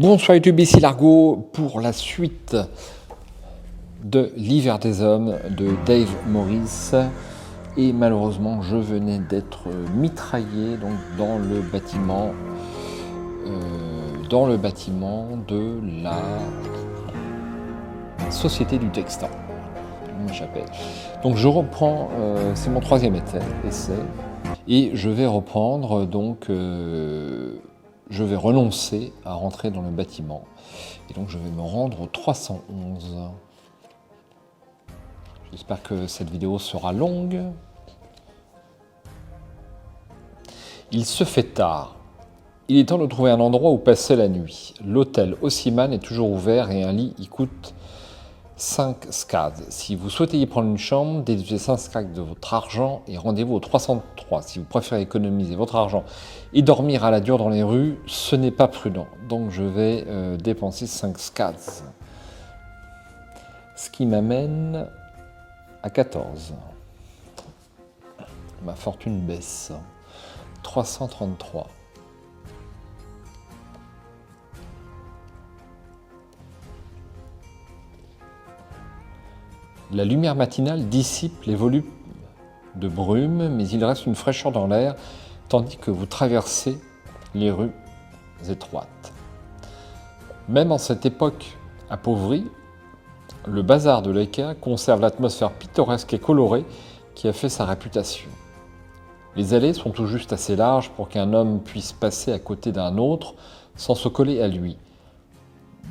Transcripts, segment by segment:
Bonsoir YouTube, ici Largo pour la suite de L'hiver des hommes de Dave Morris. Et malheureusement, je venais d'être mitraillé donc, dans le bâtiment de la Société du Textile. Donc je reprends, c'est mon troisième essai, et je vais reprendre donc... je vais renoncer à rentrer dans le bâtiment. Et donc je vais me rendre au 311. J'espère que cette vidéo sera longue. Il se fait tard. Il est temps de trouver un endroit où passer la nuit. L'hôtel Haussmann est toujours ouvert et un lit y coûte 5 scads. Si vous souhaitez y prendre une chambre, déduisez 5 scads de votre argent et rendez-vous au 303. Si vous préférez économiser votre argent et dormir à la dure dans les rues, ce n'est pas prudent. Donc je vais dépenser 5 scads. Ce qui m'amène à 14. Ma fortune baisse. 333. La lumière matinale dissipe les volumes de brume, mais il reste une fraîcheur dans l'air, tandis que vous traversez les rues étroites. Même en cette époque appauvrie, le bazar de l'Eka conserve l'atmosphère pittoresque et colorée qui a fait sa réputation. Les allées sont tout juste assez larges pour qu'un homme puisse passer à côté d'un autre sans se coller à lui.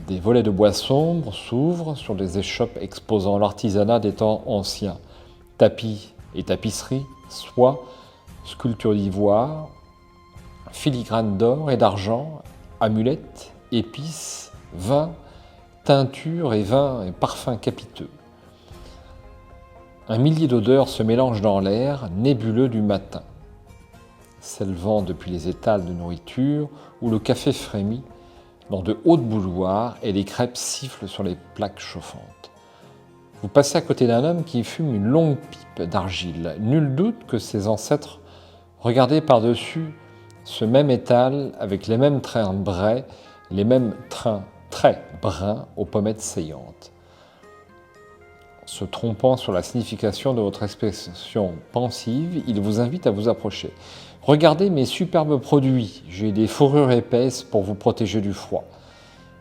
Des volets de bois sombres s'ouvrent sur des échoppes exposant l'artisanat des temps anciens. Tapis et tapisseries, soie, sculptures d'ivoire, filigranes d'or et d'argent, amulettes, épices, vins, teintures et vins et parfums capiteux. Un millier d'odeurs se mélangent dans l'air nébuleux du matin, s'élevant depuis les étals de nourriture où le café frémit dans de hautes bouilloires et les crêpes sifflent sur les plaques chauffantes. Vous passez à côté d'un homme qui fume une longue pipe d'argile. Nul doute que ses ancêtres regardaient par-dessus ce même étal avec les mêmes traits braies, les mêmes traits bruns aux pommettes saillantes. Se trompant sur la signification de votre expression pensive, il vous invite à vous approcher. Regardez mes superbes produits, j'ai des fourrures épaisses pour vous protéger du froid.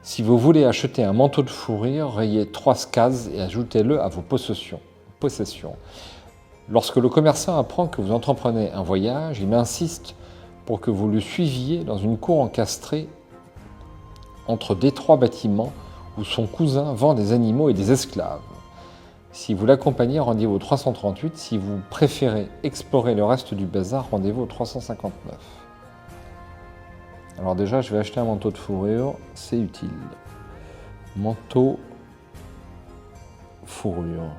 Si vous voulez acheter un manteau de fourrure, rayez 3 scads et ajoutez-le à vos possessions. Lorsque le commerçant apprend que vous entreprenez un voyage, il insiste pour que vous le suiviez dans une cour encastrée entre d'étroits bâtiments où son cousin vend des animaux et des esclaves. Si vous l'accompagnez, rendez-vous au 338. Si vous préférez explorer le reste du bazar, rendez-vous au 359. Alors déjà, je vais acheter un manteau de fourrure, c'est utile. Manteau fourrure.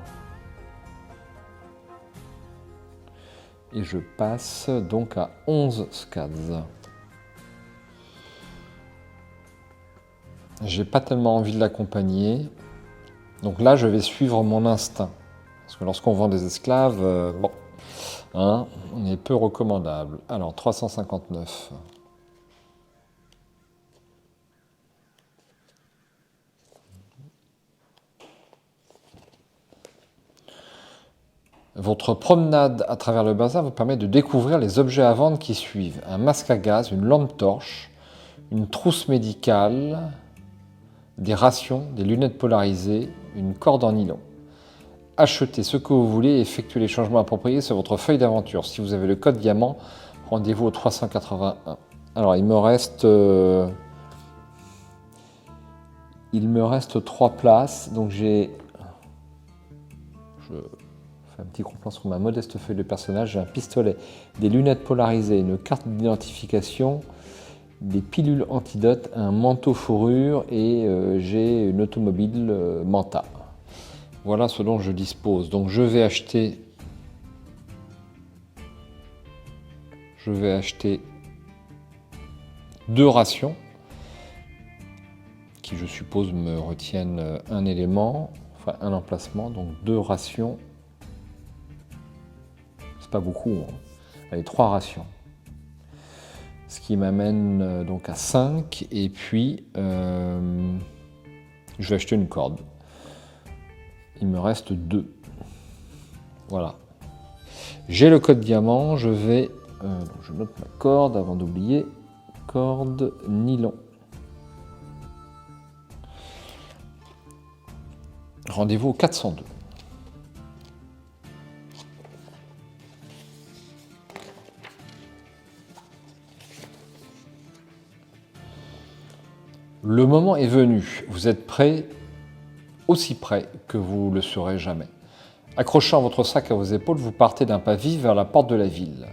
Et je passe donc à 11 scads. J'ai pas tellement envie de l'accompagner. Donc là, je vais suivre mon instinct. Parce que lorsqu'on vend des esclaves, on est peu recommandable. Alors, 359. Votre promenade à travers le bazar vous permet de découvrir les objets à vendre qui suivent. Un masque à gaz, une lampe torche, une trousse médicale, des rations, des lunettes polarisées, une corde en nylon. Achetez ce que vous voulez et effectuez les changements appropriés sur votre feuille d'aventure. Si vous avez le code diamant, rendez-vous au 381. Alors, il me reste 3 places. Donc, je fais un petit complant sur ma modeste feuille de personnage. J'ai un pistolet, des lunettes polarisées, une carte d'identification, des pilules antidotes, un manteau fourrure et j'ai une automobile Manta. Voilà ce dont je dispose. Donc je vais acheter 2 rations qui je suppose me retiennent un élément, enfin un emplacement, donc 2 rations. C'est pas beaucoup, hein. Allez, 3 rations. Ce qui m'amène donc à 5. Et puis, je vais acheter une corde. Il me reste 2. Voilà. J'ai le code diamant. Je vais... je note ma corde avant d'oublier. Corde nylon. Rendez-vous au 402. Le moment est venu. Vous êtes prêt, aussi prêt que vous le serez jamais. Accrochant votre sac à vos épaules, vous partez d'un pas vif vers la porte de la ville.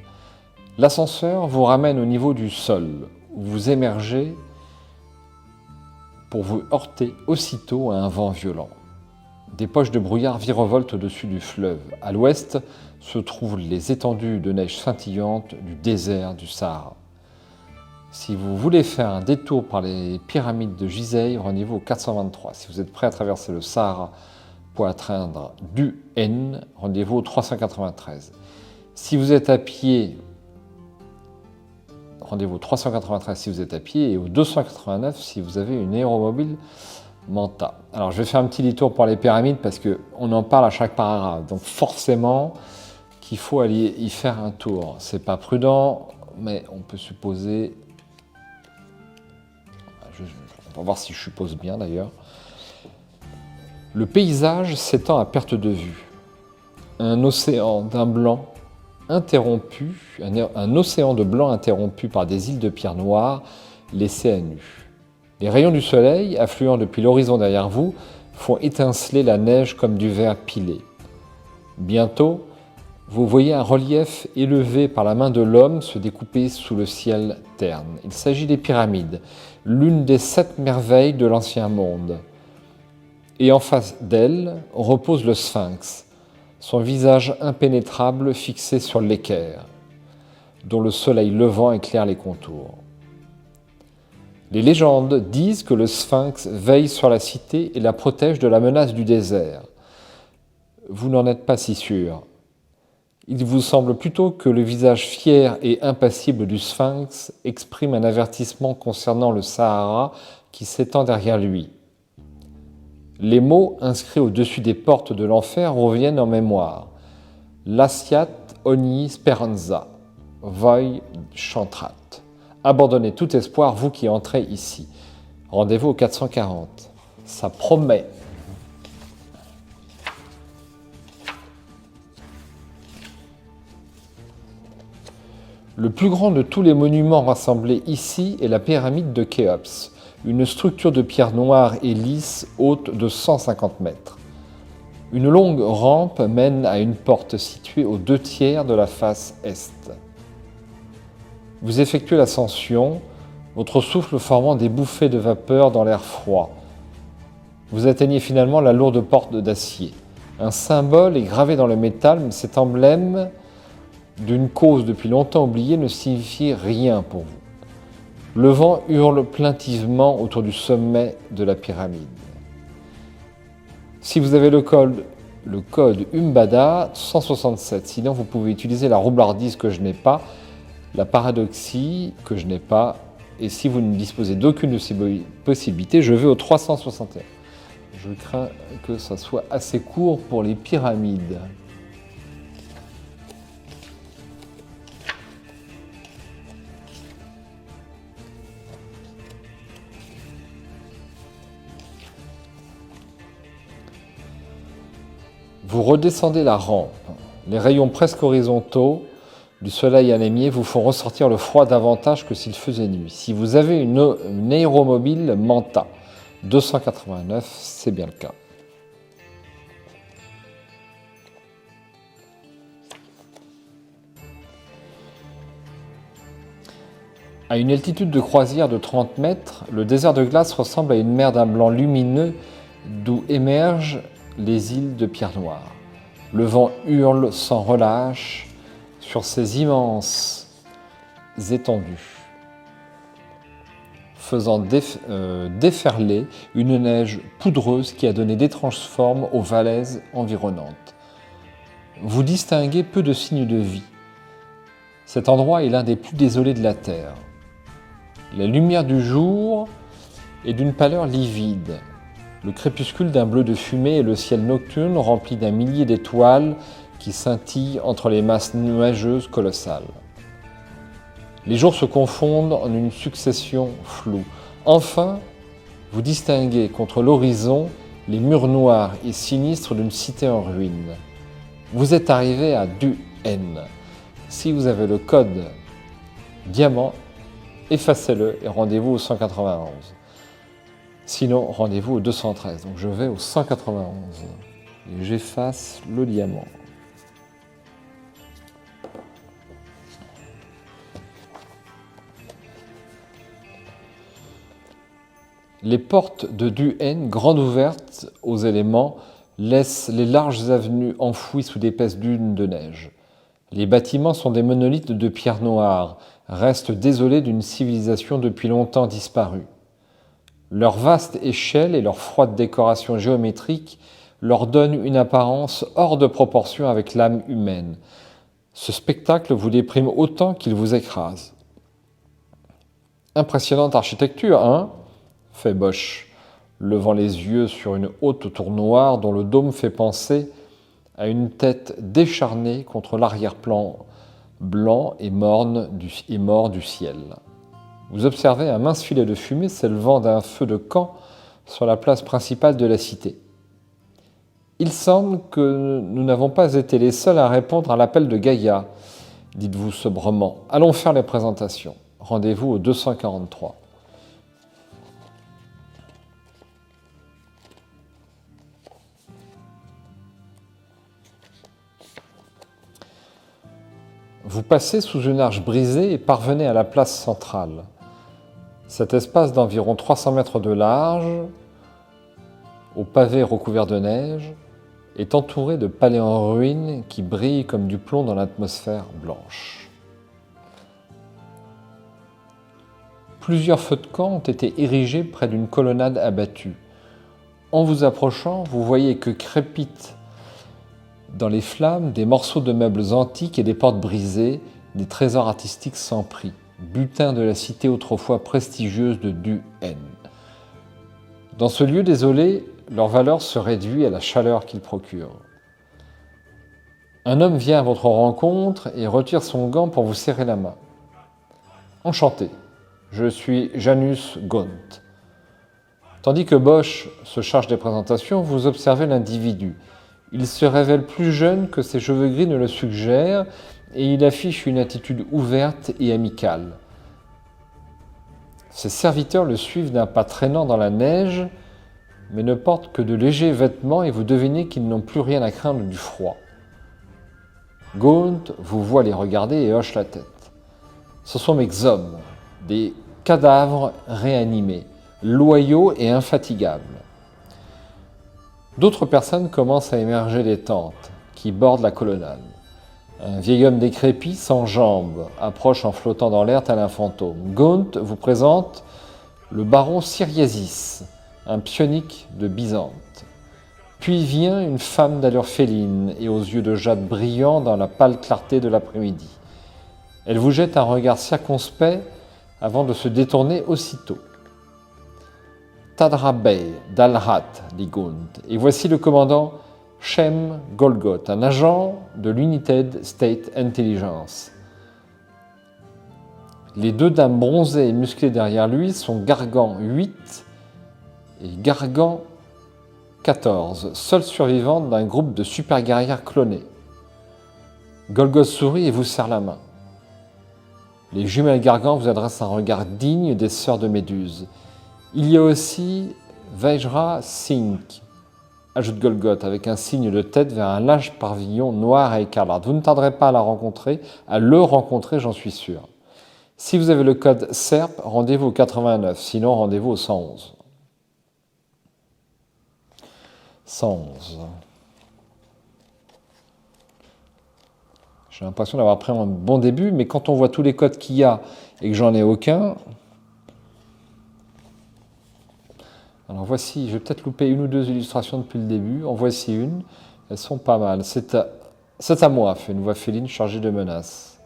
L'ascenseur vous ramène au niveau du sol, où vous émergez pour vous heurter aussitôt à un vent violent. Des poches de brouillard virevoltent au-dessus du fleuve. À l'ouest se trouvent les étendues de neige scintillante du désert du Sahara. Si vous voulez faire un détour par les pyramides de Gizeh, rendez-vous au 423. Si vous êtes prêt à traverser le Sahara pour atteindre Du Haine, rendez-vous au 393. Si vous êtes à pied, rendez-vous au 393 si vous êtes à pied et au 289 si vous avez une aéromobile Manta. Alors je vais faire un petit détour pour les pyramides parce qu'on en parle à chaque paragraphe. Donc forcément qu'il faut aller y faire un tour. C'est pas prudent, mais on peut supposer... On va voir si je suppose bien d'ailleurs. Le paysage s'étend à perte de vue. Un océan d'un blanc interrompu, un océan de blanc interrompu par des îles de pierre noire laissées à nu. Les rayons du soleil, affluant depuis l'horizon derrière vous, font étinceler la neige comme du verre pilé. Bientôt, vous voyez un relief élevé par la main de l'homme se découper sous le ciel terne. Il s'agit des pyramides, l'une des 7 merveilles de l'ancien monde. Et en face d'elle repose le Sphinx, son visage impénétrable fixé sur l'équerre, dont le soleil levant éclaire les contours. Les légendes disent que le Sphinx veille sur la cité et la protège de la menace du désert. Vous n'en êtes pas si sûr. Il vous semble plutôt que le visage fier et impassible du Sphinx exprime un avertissement concernant le Sahara qui s'étend derrière lui. Les mots inscrits au-dessus des portes de l'enfer reviennent en mémoire. Lasciat ogni speranza, voi chantrat. Abandonnez tout espoir, vous qui entrez ici. Rendez-vous au 440. Ça promet. Le plus grand de tous les monuments rassemblés ici est la pyramide de Khéops, une structure de pierre noire et lisse haute de 150 mètres. Une longue rampe mène à une porte située aux 2/3 de la face est. Vous effectuez l'ascension, votre souffle formant des bouffées de vapeur dans l'air froid. Vous atteignez finalement la lourde porte d'acier. Un symbole est gravé dans le métal, mais cet emblème d'une cause depuis longtemps oubliée ne signifie rien pour vous. Le vent hurle plaintivement autour du sommet de la pyramide. Si vous avez le code Umbada 167, sinon vous pouvez utiliser la roublardise que je n'ai pas, la paradoxie que je n'ai pas, et si vous ne disposez d'aucune de ces possibilités, je vais au 361. Je crains que ça soit assez court pour les pyramides. Vous redescendez la rampe. Les rayons presque horizontaux du soleil anémié vous font ressortir le froid davantage que s'il faisait nuit. Si vous avez une aéromobile Manta 289, c'est bien le cas. À une altitude de croisière de 30 mètres, le désert de glace ressemble à une mer d'un blanc lumineux d'où émergent les îles de pierre noire. Le vent hurle sans relâche sur ces immenses étendues, faisant déferler une neige poudreuse qui a donné d'étranges formes aux falaises environnantes. Vous distinguez peu de signes de vie. Cet endroit est l'un des plus désolés de la Terre. La lumière du jour est d'une pâleur livide, le crépuscule d'un bleu de fumée et le ciel nocturne rempli d'un millier d'étoiles qui scintillent entre les masses nuageuses colossales. Les jours se confondent en une succession floue. Enfin, vous distinguez contre l'horizon les murs noirs et sinistres d'une cité en ruine. Vous êtes arrivé à Du-N. Si vous avez le code diamant, effacez-le et rendez-vous au 191. Sinon, rendez-vous au 213. Donc je vais au 191 et j'efface le diamant. Les portes de Du-N, grandes ouvertes aux éléments, laissent les larges avenues enfouies sous d'épaisses dunes de neige. Les bâtiments sont des monolithes de pierre noire, restent désolés d'une civilisation depuis longtemps disparue. Leur vaste échelle et leur froide décoration géométrique leur donnent une apparence hors de proportion avec l'âme humaine. Ce spectacle vous déprime autant qu'il vous écrase. Impressionnante architecture, hein ? Fait Bosch, levant les yeux sur une haute tour noire dont le dôme fait penser à une tête décharnée contre l'arrière-plan blanc et mort du ciel. Vous observez un mince filet de fumée s'élevant d'un feu de camp sur la place principale de la cité. Il semble que nous n'avons pas été les seuls à répondre à l'appel de Gaïa, dites-vous sobrement. Allons faire les présentations. Rendez-vous au 243. Vous passez sous une arche brisée et parvenez à la place centrale. Cet espace d'environ 300 mètres de large, au pavé recouvert de neige, est entouré de palais en ruine qui brillent comme du plomb dans l'atmosphère blanche. Plusieurs feux de camp ont été érigés près d'une colonnade abattue. En vous approchant, vous voyez que crépitent dans les flammes des morceaux de meubles antiques et des portes brisées, des trésors artistiques sans prix, butin de la cité autrefois prestigieuse de Du-N. Dans ce lieu désolé, leur valeur se réduit à la chaleur qu'ils procurent. Un homme vient à votre rencontre et retire son gant pour vous serrer la main. Enchanté, je suis Janus Gaunt. Tandis que Bosch se charge des présentations, vous observez l'individu. Il se révèle plus jeune que ses cheveux gris ne le suggèrent et il affiche une attitude ouverte et amicale. Ses serviteurs le suivent d'un pas traînant dans la neige, mais ne portent que de légers vêtements et vous devinez qu'ils n'ont plus rien à craindre du froid. Gaunt vous voit les regarder et hoche la tête. Ce sont mes hommes, des cadavres réanimés, loyaux et infatigables. D'autres personnes commencent à émerger des tentes qui bordent la colonnade. Un vieil homme décrépit, sans jambes, approche en flottant dans l'air tel un fantôme. Gaunt vous présente le baron Syriasis, un psionique de Byzante. Puis vient une femme d'allure féline et aux yeux de jade brillants dans la pâle clarté de l'après-midi. Elle vous jette un regard circonspect avant de se détourner aussitôt. Tadra Bey d'Al-Hat, dit Gaunt, et voici le commandant Shem Golgoth, un agent de l'United State Intelligence. Les deux dames bronzées et musclées derrière lui sont Gargan 8 et Gargan 14, seules survivantes d'un groupe de super guerrières clonées. Golgoth sourit et vous serre la main. Les jumelles Gargan vous adressent un regard digne des sœurs de Méduse. Il y a aussi Vajra Singh, ajoute Golgoth, avec un signe de tête vers un large pavillon noir et écarlate. Vous ne tarderez pas à le rencontrer, j'en suis sûr. Si vous avez le code SERP, rendez-vous au 89, sinon rendez-vous au 111. 111. J'ai l'impression d'avoir pris un bon début, mais quand on voit tous les codes qu'il y a et que j'en ai aucun... Alors voici, je vais peut-être louper une ou deux illustrations depuis le début. En voici une, elles sont pas mal. C'est à moi, fait une voix féline chargée de menaces.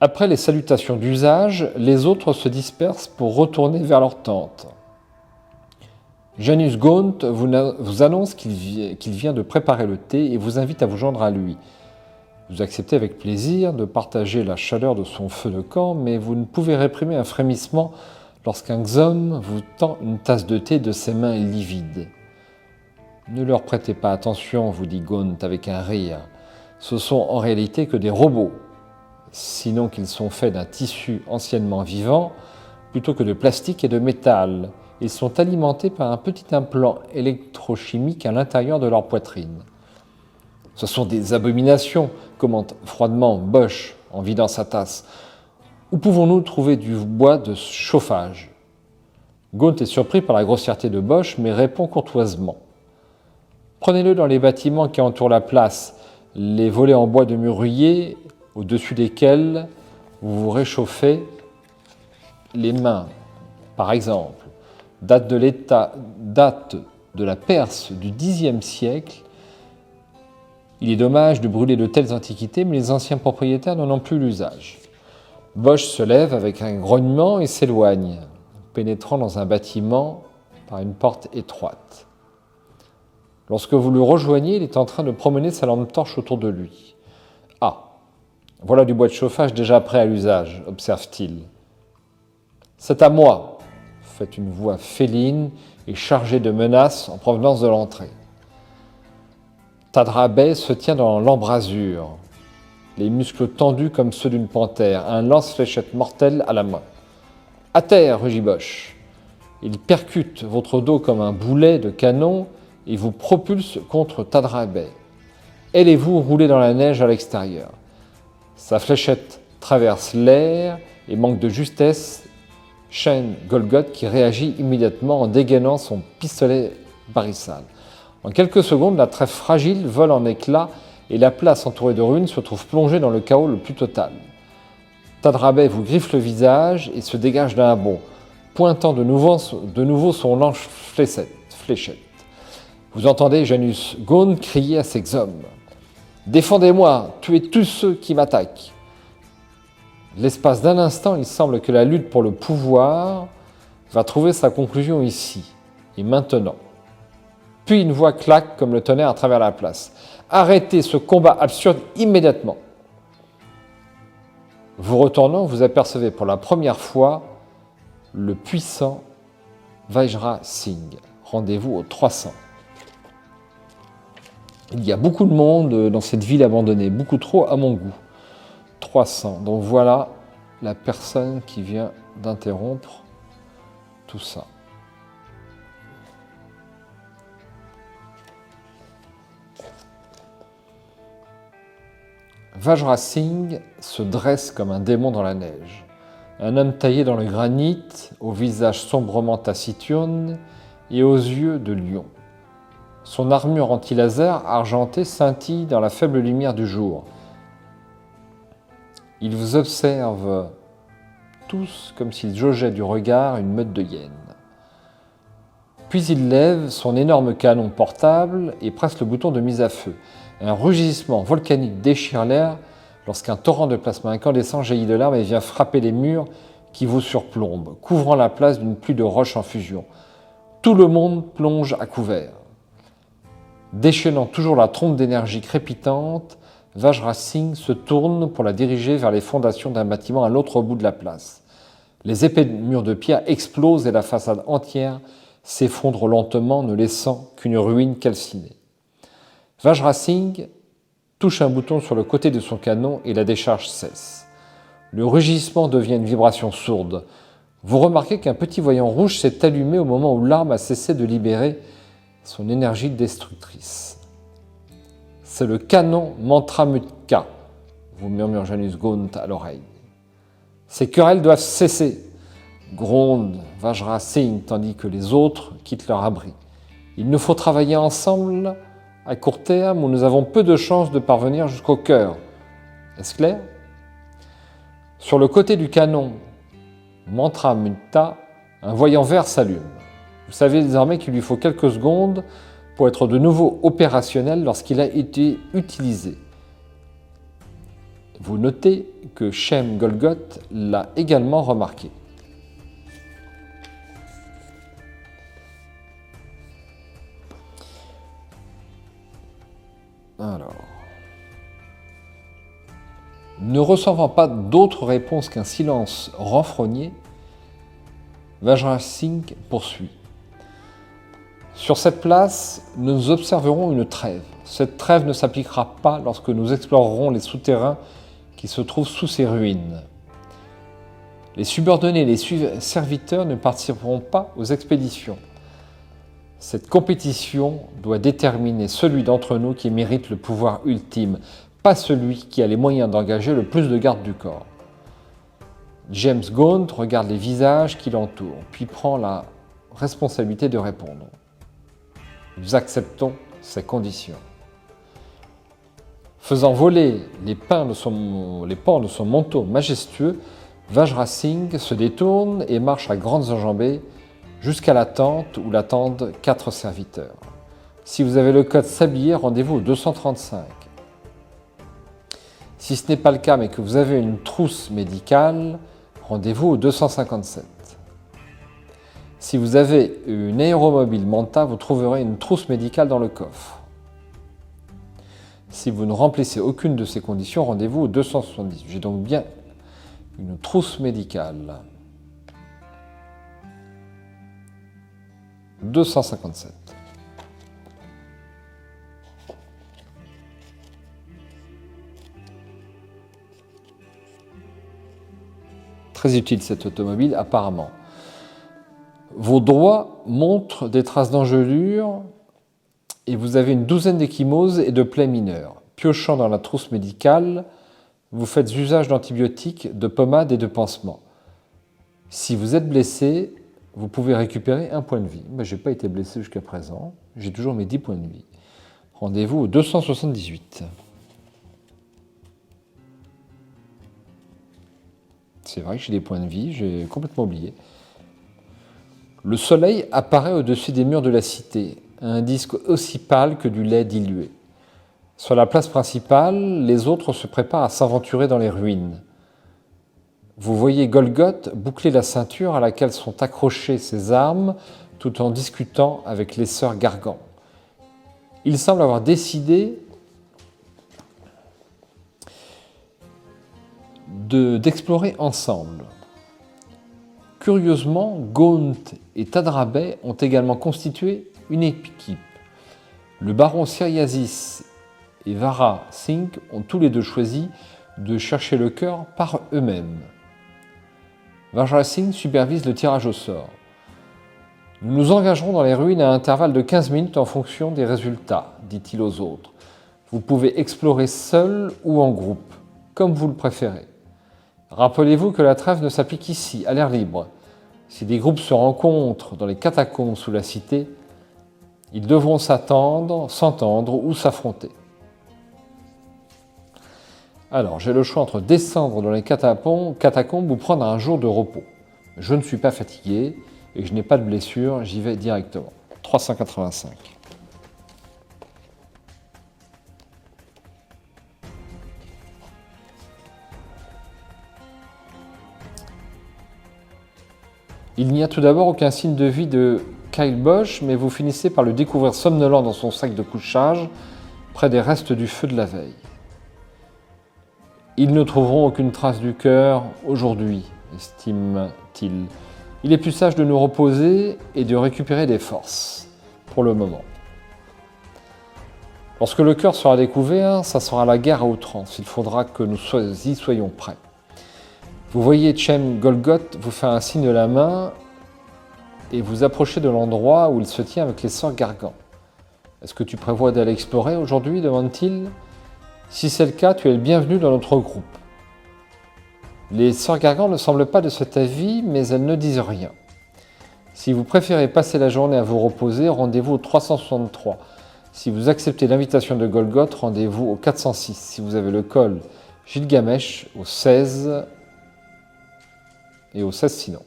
Après les salutations d'usage, les autres se dispersent pour retourner vers leur tente. Janus Gaunt vous annonce qu'il vient de préparer le thé et vous invite à vous joindre à lui. Vous acceptez avec plaisir de partager la chaleur de son feu de camp, mais vous ne pouvez réprimer un frémissement lorsqu'un Xom vous tend une tasse de thé de ses mains livides. Ne leur prêtez pas attention, vous dit Gaunt avec un rire. Ce sont en réalité que des robots, sinon qu'ils sont faits d'un tissu anciennement vivant, plutôt que de plastique et de métal. Ils sont alimentés par un petit implant électrochimique à l'intérieur de leur poitrine. Ce sont des abominations, commente froidement Bosch en vidant sa tasse. Où pouvons-nous trouver du bois de chauffage ? Gaunt est surpris par la grossièreté de Bosch, mais répond courtoisement. Prenez-le dans les bâtiments qui entourent la place, les volets en bois de mûrier, au-dessus desquels vous vous réchauffez les mains. Par exemple, date de la Perse du Xe siècle. Il est dommage de brûler de telles antiquités, mais les anciens propriétaires n'en ont plus l'usage. Bosch se lève avec un grognement et s'éloigne, pénétrant dans un bâtiment par une porte étroite. Lorsque vous le rejoignez, il est en train de promener sa lampe torche autour de lui. « Ah, voilà du bois de chauffage déjà prêt à l'usage, observe-t-il. « C'est à moi !» fait une voix féline et chargée de menaces en provenance de l'entrée. Tadrabet se tient dans l'embrasure, les muscles tendus comme ceux d'une panthère, un lance-fléchette mortel à la main. « À terre !» rugit Bosch. Il percute votre dos comme un boulet de canon et vous propulse contre Tadrabet. Elle et vous roulez dans la neige à l'extérieur. Sa fléchette traverse l'air et manque de justesse Shane Golgoth qui réagit immédiatement en dégainant son pistolet barrissal. En quelques secondes, la trèfle fragile vole en éclats et la place entourée de ruines se trouve plongée dans le chaos le plus total. Tadrabet vous griffe le visage et se dégage d'un bond, pointant de nouveau son lance-fléchette. Vous entendez Janus Gaunt crier à ses Xom. « Défendez-moi, tuez tous ceux qui m'attaquent !» L'espace d'un instant, il semble que la lutte pour le pouvoir va trouver sa conclusion ici et maintenant. Puis une voix claque comme le tonnerre à travers la place. « Arrêtez ce combat absurde immédiatement !» Vous retournant, vous apercevez pour la première fois le puissant Vajra Singh. Rendez-vous au 300. Il y a beaucoup de monde dans cette ville abandonnée, beaucoup trop à mon goût. 300. Donc voilà la personne qui vient d'interrompre tout ça. Vajra Singh se dresse comme un démon dans la neige. Un homme taillé dans le granit, au visage sombrement taciturne et aux yeux de lion. Son armure anti-laser argentée scintille dans la faible lumière du jour. Il vous observe tous comme s'il jaugeait du regard une meute de hyènes. Puis il lève son énorme canon portable et presse le bouton de mise à feu. Un rugissement volcanique déchire l'air lorsqu'un torrent de plasma incandescent jaillit de l'arme et vient frapper les murs qui vous surplombent, couvrant la place d'une pluie de roches en fusion. Tout le monde plonge à couvert. Déchaînant toujours la trompe d'énergie crépitante, Vajra Singh se tourne pour la diriger vers les fondations d'un bâtiment à l'autre bout de la place. Les épais murs de pierre explosent et la façade entière s'effondre lentement, ne laissant qu'une ruine calcinée. Vajra Singh touche un bouton sur le côté de son canon et la décharge cesse. Le rugissement devient une vibration sourde. Vous remarquez qu'un petit voyant rouge s'est allumé au moment où l'arme a cessé de libérer son énergie destructrice. C'est le canon Mantramutka, vous murmure Janus Gaunt à l'oreille. Ces querelles doivent cesser, gronde Vajra Singh tandis que les autres quittent leur abri. Il nous faut travailler ensemble à court terme où nous avons peu de chances de parvenir jusqu'au cœur. Est-ce clair ? Sur le côté du canon Mantramutka, un voyant vert s'allume. Vous savez désormais qu'il lui faut quelques secondes pour être de nouveau opérationnel lorsqu'il a été utilisé. Vous notez que Shem Golgoth l'a également remarqué. Alors, ne recevant pas d'autre réponse qu'un silence renfrogné, Vajra Singh poursuit. Sur cette place, nous observerons une trêve. Cette trêve ne s'appliquera pas lorsque nous explorerons les souterrains qui se trouvent sous ces ruines. Les subordonnés et les serviteurs ne participeront pas aux expéditions. Cette compétition doit déterminer celui d'entre nous qui mérite le pouvoir ultime, pas celui qui a les moyens d'engager le plus de gardes du corps. James Gaunt regarde les visages qui l'entourent, puis prend la responsabilité de répondre. Nous acceptons ces conditions. Faisant voler les pans de son manteau majestueux, Vajra Singh se détourne et marche à grandes enjambées jusqu'à la tente où l'attendent 4 serviteurs. Si vous avez le code s'habiller, rendez-vous au 235. Si ce n'est pas le cas mais que vous avez une trousse médicale, rendez-vous au 257. Si vous avez une aéromobile Manta, vous trouverez une trousse médicale dans le coffre. Si vous ne remplissez aucune de ces conditions, rendez-vous au 270. J'ai donc bien une trousse médicale. 257. Très utile cette automobile, apparemment. Vos doigts montrent des traces d'engelure et vous avez une douzaine d'échymoses et de plaies mineures. Piochant dans la trousse médicale, vous faites usage d'antibiotiques, de pommades et de pansements. Si vous êtes blessé, vous pouvez récupérer 1 point de vie. Je n'ai pas été blessé jusqu'à présent, j'ai toujours mes 10 points de vie. Rendez-vous au 278. C'est vrai que j'ai des points de vie, j'ai complètement oublié. Le soleil apparaît au-dessus des murs de la cité, un disque aussi pâle que du lait dilué. Sur la place principale, les autres se préparent à s'aventurer dans les ruines. Vous voyez Golgoth boucler la ceinture à laquelle sont accrochées ses armes tout en discutant avec les sœurs Gargan. Il semble avoir décidé d'explorer ensemble. Curieusement, Gaunt et Tadrabet ont également constitué une équipe. Le baron Syriazis et Vajra Singh ont tous les deux choisi de chercher le cœur par eux-mêmes. Vajra Singh supervise le tirage au sort. Nous nous engagerons dans les ruines à intervalles de 15 minutes en fonction des résultats, dit-il aux autres. Vous pouvez explorer seul ou en groupe, comme vous le préférez. Rappelez-vous que la trêve ne s'applique ici, à l'air libre. Si des groupes se rencontrent dans les catacombes sous la cité, ils devront s'entendre ou s'affronter. Alors, j'ai le choix entre descendre dans les catacombes ou prendre un jour de repos. Je ne suis pas fatigué et je n'ai pas de blessure, j'y vais directement. 385. Il n'y a tout d'abord aucun signe de vie de Kyle Bosch, mais vous finissez par le découvrir somnolent dans son sac de couchage, près des restes du feu de la veille. Ils ne trouveront aucune trace du cœur aujourd'hui, estime-t-il. Il est plus sage de nous reposer et de récupérer des forces, pour le moment. Lorsque le cœur sera découvert, ça sera la guerre à outrance. Il faudra que nous y soyons prêts. Vous voyez Shem Golgoth vous faire un signe de la main et vous approchez de l'endroit où il se tient avec les sœurs Gargan. Est-ce que tu prévois d'aller explorer aujourd'hui, demande-t-il. Si c'est le cas, tu es le bienvenu dans notre groupe. Les sœurs Gargan ne semblent pas de cet avis, mais elles ne disent rien. Si vous préférez passer la journée à vous reposer, rendez-vous au 363. Si vous acceptez l'invitation de Golgoth, rendez-vous au 406. Si vous avez le col Gilgamesh, au 16 et au 16 sinon.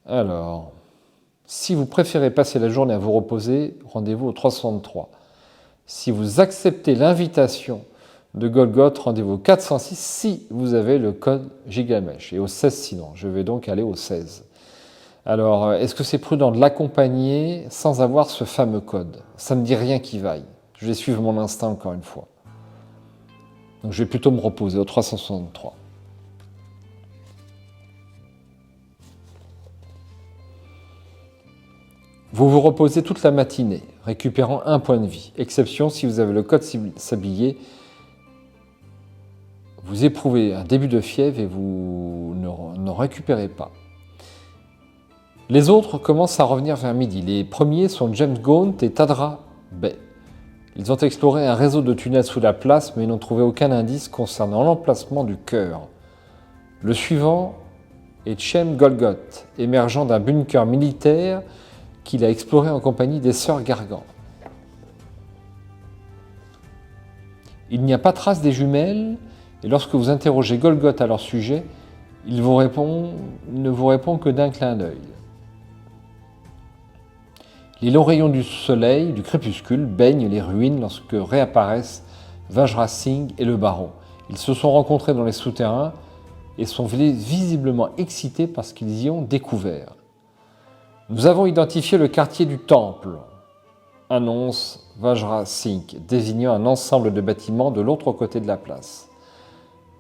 Alors, si vous préférez passer la journée à vous reposer, rendez-vous au 363. Si vous acceptez l'invitation de Golgoth, rendez-vous au 406 si vous avez le code Gigamesh, et au 16 sinon. Je vais donc aller au 16. Alors, est-ce que c'est prudent de l'accompagner sans avoir ce fameux code? Ça ne me dit rien qui vaille. Je vais suivre mon instinct encore une fois. Donc je vais plutôt me reposer au 363. Vous vous reposez toute la matinée, récupérant 1 point de vie. Exception si vous avez le code sablier. Vous éprouvez un début de fièvre et vous ne récupérez pas. Les autres commencent à revenir vers midi. Les premiers sont James Gaunt et Tadra Bey. Ils ont exploré un réseau de tunnels sous la place, mais n'ont trouvé aucun indice concernant l'emplacement du cœur. Le suivant est Chem Golgoth, émergeant d'un bunker militaire qu'il a exploré en compagnie des sœurs Gargan. Il n'y a pas trace des jumelles, et lorsque vous interrogez Golgoth à leur sujet, il ne vous répond que d'un clin d'œil. Les longs rayons du soleil, du crépuscule, baignent les ruines lorsque réapparaissent Vajra Singh et le baron. Ils se sont rencontrés dans les souterrains et sont visiblement excités par ce qu'ils y ont découvert. Nous avons identifié le quartier du temple, annonce Vajra Singh, désignant un ensemble de bâtiments de l'autre côté de la place.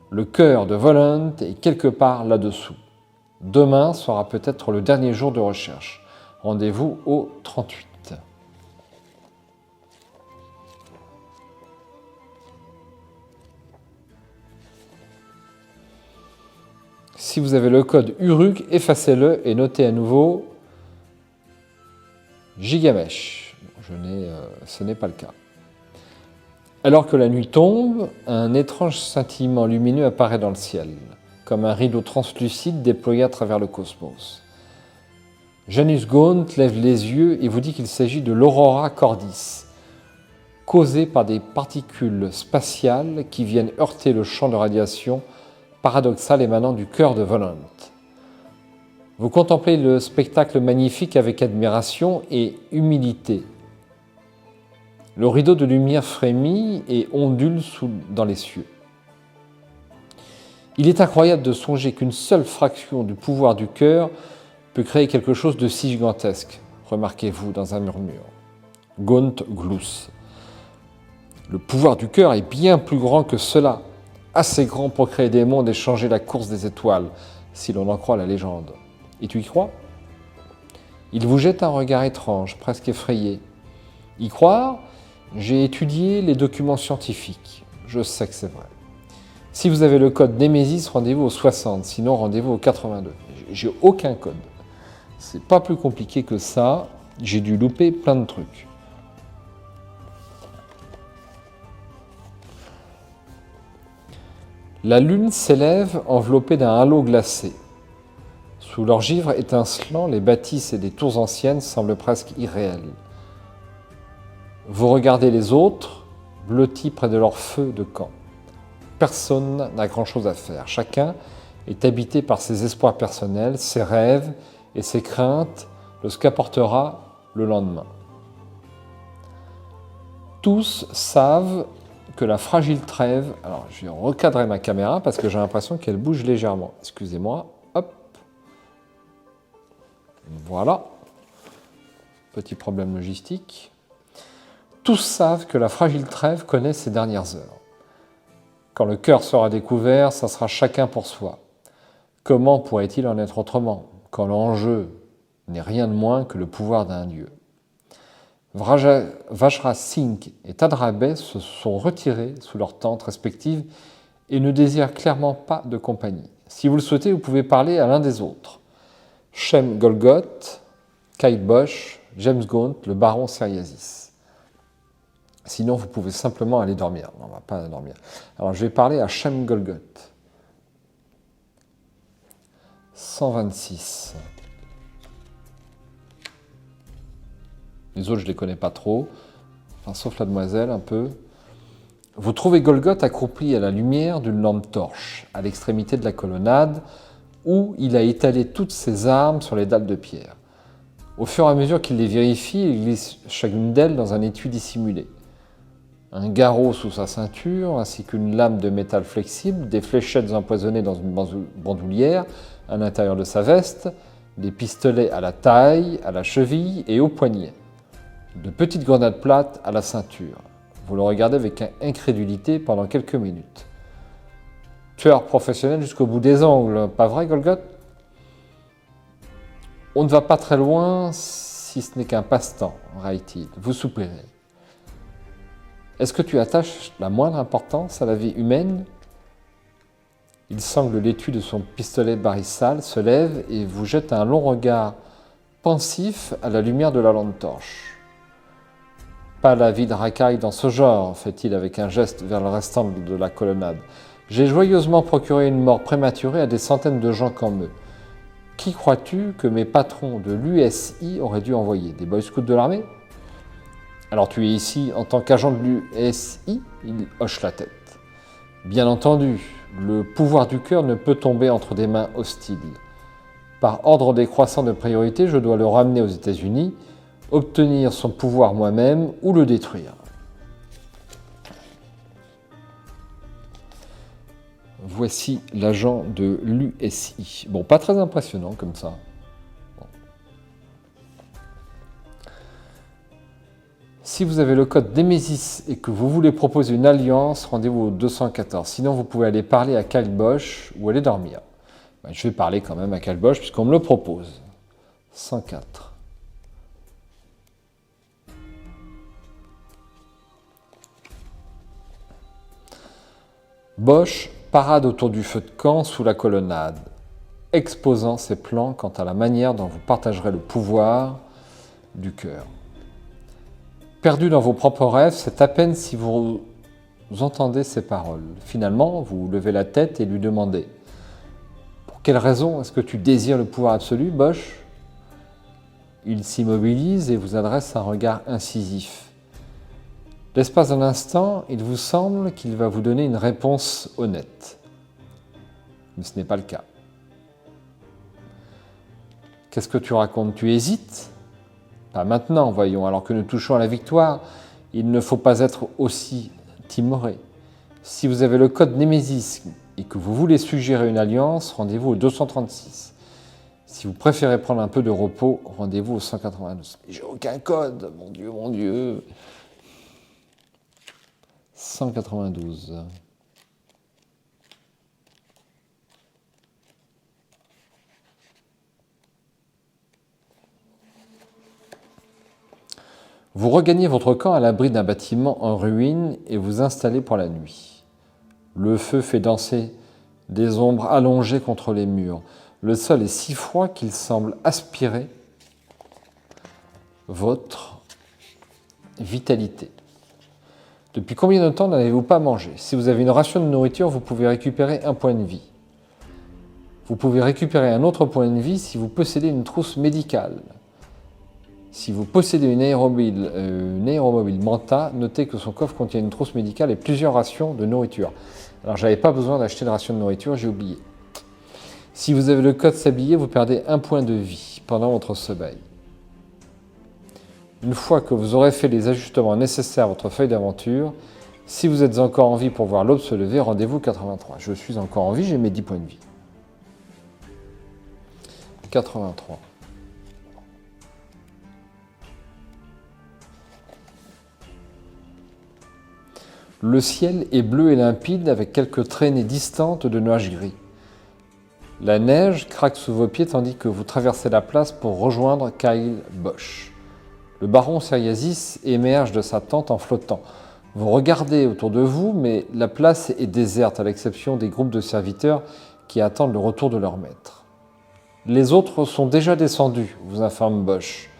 Le cœur de Volant est quelque part là-dessous. Demain sera peut-être le dernier jour de recherche. Rendez-vous au 38. Si vous avez le code Uruk, effacez-le et notez à nouveau Gigamesh. Ce n'est pas le cas. Alors que la nuit tombe, un étrange scintillement lumineux apparaît dans le ciel, comme un rideau translucide déployé à travers le cosmos. Janus Gaunt lève les yeux et vous dit qu'il s'agit de l'aurora cordis, causée par des particules spatiales qui viennent heurter le champ de radiation paradoxal émanant du cœur de Volant. Vous contemplez le spectacle magnifique avec admiration et humilité. Le rideau de lumière frémit et ondule dans les cieux. Il est incroyable de songer qu'une seule fraction du pouvoir du cœur peut créer quelque chose de si gigantesque, remarquez-vous dans un murmure. Gaunt glousse. Le pouvoir du cœur est bien plus grand que cela, assez grand pour créer des mondes et changer la course des étoiles, si l'on en croit la légende. Et tu y crois? Il vous jette un regard étrange, presque effrayé. Y croire? J'ai étudié les documents scientifiques. Je sais que c'est vrai. Si vous avez le code Némésis, rendez-vous au 60, sinon rendez-vous au 82. J'ai aucun code. C'est pas plus compliqué que ça. J'ai dû louper plein de trucs. La lune s'élève enveloppée d'un halo glacé. Sous leurs givre étincelant, les bâtisses et les tours anciennes semblent presque irréelles. Vous regardez les autres, blottis près de leur feu de camp. Personne n'a grand-chose à faire. Chacun est habité par ses espoirs personnels, ses rêves et ses craintes de ce qu'apportera le lendemain. Tous savent que la fragile trêve... Alors, je vais recadrer ma caméra parce que j'ai l'impression qu'elle bouge légèrement. Excusez-moi. Hop. Voilà. Petit problème logistique. Tous savent que la fragile trêve connaît ses dernières heures. Quand le cœur sera découvert, ça sera chacun pour soi. Comment pourrait-il en être autrement, quand l'enjeu n'est rien de moins que le pouvoir d'un dieu? Vajra Singh et Tadra Bey se sont retirés sous leurs tentes respectives et ne désirent clairement pas de compagnie. Si vous le souhaitez, vous pouvez parler à l'un des autres. Chem Golgoth, Kyle Bosch, James Gaunt, le baron Seriasis. Sinon, vous pouvez simplement aller dormir. Non, on ne va pas dormir. Alors, je vais parler à Chem Golgoth. 126. Les autres, je ne les connais pas trop. Enfin, sauf la demoiselle, un peu. Vous trouvez Golgoth accroupi à la lumière d'une lampe torche, à l'extrémité de la colonnade, où il a étalé toutes ses armes sur les dalles de pierre. Au fur et à mesure qu'il les vérifie, il glisse chacune d'elles dans un étui dissimulé. un garrot sous sa ceinture, ainsi qu'une lame de métal flexible, des fléchettes empoisonnées dans une bandoulière à l'intérieur de sa veste, des pistolets à la taille, à la cheville et au poignet, de petites grenades plates à la ceinture. Vous le regardez avec incrédulité pendant quelques minutes. Tueur professionnel jusqu'au bout des ongles, pas vrai, Golgoth? On ne va pas très loin si ce n'est qu'un passe-temps, raille-t-il. Vous soupirez. Est-ce que tu attaches la moindre importance à la vie humaine? Il sangle l'étui de son pistolet barrissal, se lève et vous jette un long regard pensif à la lumière de la lampe torche. Pas la vie de racaille dans ce genre, fait-il avec un geste vers le restant de la colonnade. J'ai joyeusement procuré une mort prématurée à des centaines de gens comme eux. Qui crois-tu que mes patrons de l'USI auraient dû envoyer? Des boy scouts de l'armée? Alors tu es ici en tant qu'agent de l'USI? Il hoche la tête. Bien entendu, le pouvoir du cœur ne peut tomber entre des mains hostiles. Par ordre décroissant de priorité, je dois le ramener aux États-Unis, obtenir son pouvoir moi-même ou le détruire. Voici l'agent de l'USI. Bon, pas très impressionnant comme ça. Bon. Si vous avez le code Nemesis et que vous voulez proposer une alliance, rendez-vous au 214. Sinon, vous pouvez aller parler à Kyle Bosch ou aller dormir. Ben, je vais parler quand même à Kyle Bosch puisqu'on me le propose. 104. Bosch parade autour du feu de camp sous la colonnade, exposant ses plans quant à la manière dont vous partagerez le pouvoir du cœur. Perdu dans vos propres rêves, c'est à peine si vous entendez ces paroles. Finalement, vous levez la tête et lui demandez « Pour quelle raison est-ce que tu désires le pouvoir absolu, Bosch ?» Il s'immobilise et vous adresse un regard incisif. L'espace d'un instant, il vous semble qu'il va vous donner une réponse honnête. Mais ce n'est pas le cas. Qu'est-ce que tu racontes? Tu hésites? Pas maintenant, voyons, alors que nous touchons à la victoire, il ne faut pas être aussi timoré. Si vous avez le code Némésis et que vous voulez suggérer une alliance, rendez-vous au 236. Si vous préférez prendre un peu de repos, rendez-vous au 192. J'ai aucun code, mon Dieu, mon Dieu. 192. Vous regagnez votre camp à l'abri d'un bâtiment en ruine et vous installez pour la nuit. Le feu fait danser des ombres allongées contre les murs. Le sol est si froid qu'il semble aspirer votre vitalité. Depuis combien de temps n'avez-vous pas mangé? Si vous avez une ration de nourriture, vous pouvez récupérer un point de vie. Vous pouvez récupérer un autre point de vie si vous possédez une trousse médicale. Si vous possédez une aéromobile Manta, notez que son coffre contient une trousse médicale et plusieurs rations de nourriture. Alors, j'avais pas besoin d'acheter de ration de nourriture, j'ai oublié. Si vous avez le code sablier, vous perdez un point de vie pendant votre sommeil. Une fois que vous aurez fait les ajustements nécessaires à votre feuille d'aventure, si vous êtes encore en vie pour voir l'aube se lever, rendez-vous 83. Je suis encore en vie, j'ai mes 10 points de vie. 83. Le ciel est bleu et limpide avec quelques traînées distantes de nuages gris. La neige craque sous vos pieds tandis que vous traversez la place pour rejoindre Kyle Bosch. Le baron Seriasis émerge de sa tente en flottant. Vous regardez autour de vous, mais la place est déserte à l'exception des groupes de serviteurs qui attendent le retour de leur maître. Les autres sont déjà descendus, vous informe Bosch.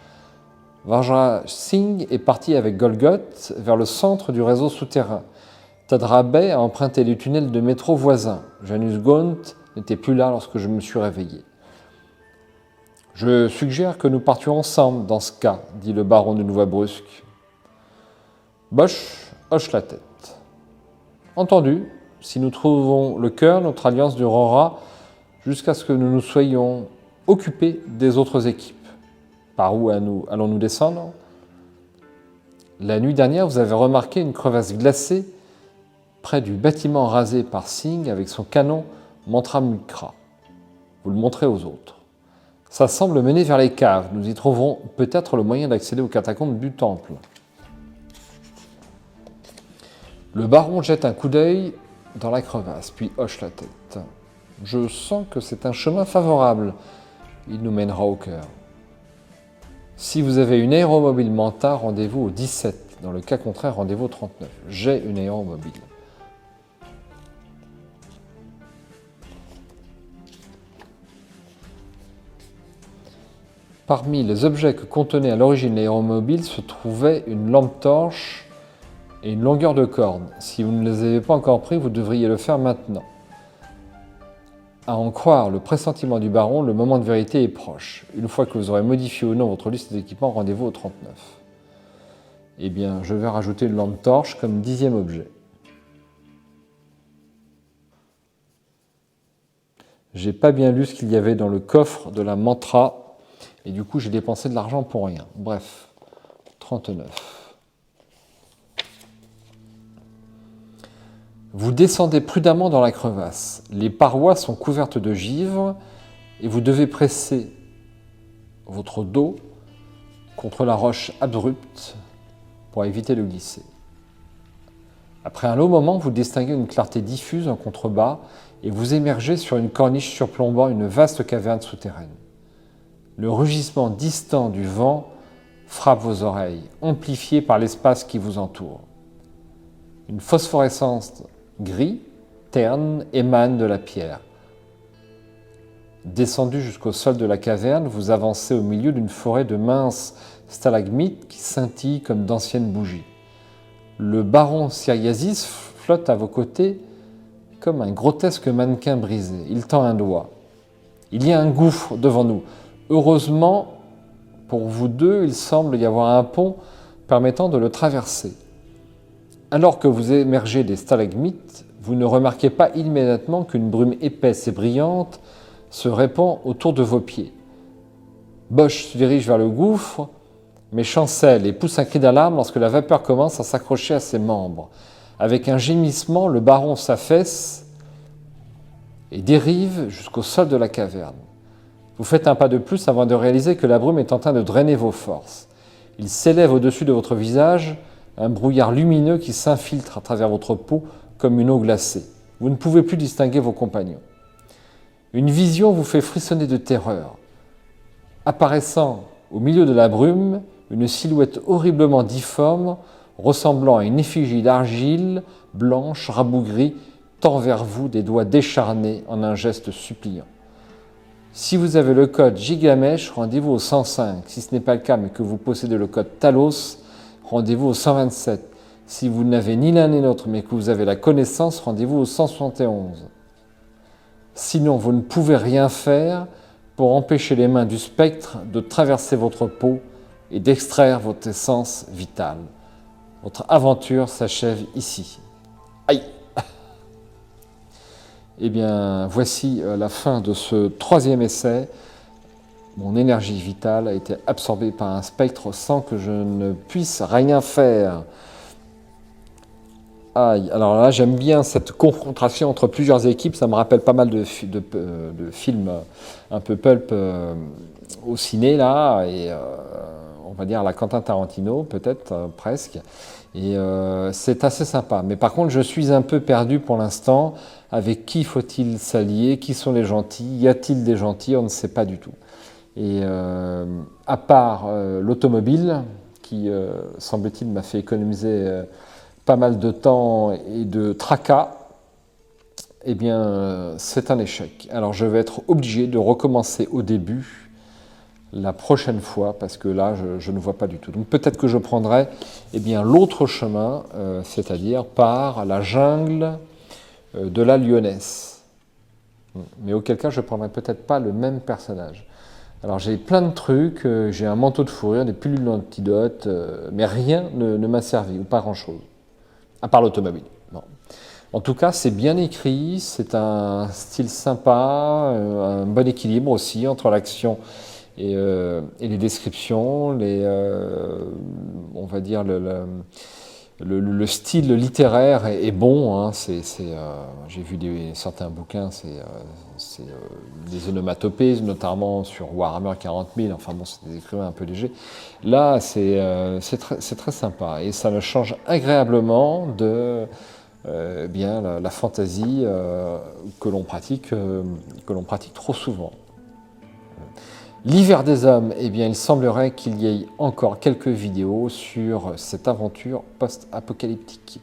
Vajra Singh est parti avec Golgoth vers le centre du réseau souterrain. Tadra Bey a emprunté les tunnels de métro voisins. Janus Gaunt n'était plus là lorsque je me suis réveillé. Je suggère que nous partions ensemble dans ce cas, dit le baron d'une voix brusque. Bosch hoche la tête. Entendu, si nous trouvons le cœur, notre alliance durera jusqu'à ce que nous nous soyons occupés des autres équipes. Par où allons-nous descendre? La nuit dernière, vous avez remarqué une crevasse glacée près du bâtiment rasé par Singh avec son canon Mantramukra. Vous le montrez aux autres. Ça semble mener vers les caves. Nous y trouverons peut-être le moyen d'accéder aux catacombes du temple. Le baron jette un coup d'œil dans la crevasse, puis hoche la tête. Je sens que c'est un chemin favorable. Il nous mènera au cœur. Si vous avez une aéromobile Manta, rendez-vous au 17. Dans le cas contraire, rendez-vous au 39. J'ai une aéromobile. Parmi les objets que contenait à l'origine l'aéromobile se trouvait une lampe torche et une longueur de corde. Si vous ne les avez pas encore pris, vous devriez le faire maintenant. À en croire le pressentiment du baron, le moment de vérité est proche. Une fois que vous aurez modifié ou non votre liste d'équipements, rendez-vous au 39. Eh bien, je vais rajouter une lampe torche comme 10e objet. J'ai pas bien lu ce qu'il y avait dans le coffre de la mantra, et du coup j'ai dépensé de l'argent pour rien. Bref, 39. Vous descendez prudemment dans la crevasse. Les parois sont couvertes de givre et vous devez presser votre dos contre la roche abrupte pour éviter de glisser. Après un long moment, vous distinguez une clarté diffuse en contrebas et vous émergez sur une corniche surplombant une vaste caverne souterraine. Le rugissement distant du vent frappe vos oreilles, amplifié par l'espace qui vous entoure. Une phosphorescence gris, terne, émane de la pierre. Descendu jusqu'au sol de la caverne, vous avancez au milieu d'une forêt de minces stalagmites qui scintillent comme d'anciennes bougies. Le baron Syriazis flotte à vos côtés comme un grotesque mannequin brisé. Il tend un doigt. Il y a un gouffre devant nous. Heureusement, pour vous deux, il semble y avoir un pont permettant de le traverser. Alors que vous émergez des stalagmites, vous ne remarquez pas immédiatement qu'une brume épaisse et brillante se répand autour de vos pieds. Bosch se dirige vers le gouffre, mais chancelle et pousse un cri d'alarme lorsque la vapeur commence à s'accrocher à ses membres. Avec un gémissement, le baron s'affaisse et dérive jusqu'au sol de la caverne. Vous faites un pas de plus avant de réaliser que la brume est en train de drainer vos forces. Il s'élève au-dessus de votre visage, un brouillard lumineux qui s'infiltre à travers votre peau comme une eau glacée. Vous ne pouvez plus distinguer vos compagnons. Une vision vous fait frissonner de terreur. Apparaissant au milieu de la brume, une silhouette horriblement difforme, ressemblant à une effigie d'argile, blanche, rabougrie, tend vers vous des doigts décharnés en un geste suppliant. Si vous avez le code Gigamesh, rendez-vous au 105. Si ce n'est pas le cas, mais que vous possédez le code Talos, rendez-vous au 127. Si vous n'avez ni l'un ni l'autre, mais que vous avez la connaissance, rendez-vous au 171. Sinon, vous ne pouvez rien faire pour empêcher les mains du spectre de traverser votre peau et d'extraire votre essence vitale. Votre aventure s'achève ici. Aïe! Eh bien, voici la fin de ce 3e essai. Mon énergie vitale a été absorbée par un spectre sans que je ne puisse rien faire. Aïe, alors là, j'aime bien cette confrontation entre plusieurs équipes. Ça me rappelle pas mal de films un peu pulp au ciné, là, et on va dire à la Quentin Tarantino, peut-être, presque. Et c'est assez sympa. Mais par contre, je suis un peu perdu pour l'instant. Avec qui faut-il s'allier? Qui sont les gentils? Y a-t-il des gentils? On ne sait pas du tout. Et à part l'automobile, qui, semble-t-il, m'a fait économiser pas mal de temps et de tracas, eh bien, c'est un échec. Alors, je vais être obligé de recommencer au début la prochaine fois, parce que là, je ne vois pas du tout. Donc, peut-être que je prendrai eh bien, l'autre chemin, c'est-à-dire par la jungle de la Lyonesse. Mais auquel cas, je ne prendrai peut-être pas le même personnage. Alors, j'ai plein de trucs, j'ai un manteau de fourrure, des pilules d'antidote, mais rien ne m'a servi, ou pas grand-chose, à part l'automobile. Bon. En tout cas, c'est bien écrit, c'est un style sympa, un bon équilibre aussi entre l'action et les descriptions, on va dire le style littéraire est bon. Hein, j'ai vu certains bouquins, c'est des onomatopées, notamment sur Warhammer 40 000. Enfin bon, c'est des écrivains un peu légers. Là, c'est très sympa et ça me change agréablement de bien la fantasy que l'on pratique trop souvent. L'hiver des hommes, eh bien, il semblerait qu'il y ait encore quelques vidéos sur cette aventure post-apocalyptique.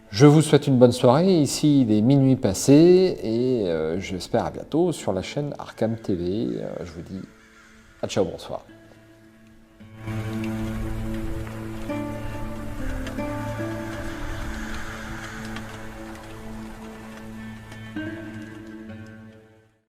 Je vous souhaite une bonne soirée, ici il est minuit passé, et j'espère à bientôt sur la chaîne Arkham TV. Je vous dis à ciao, bonsoir.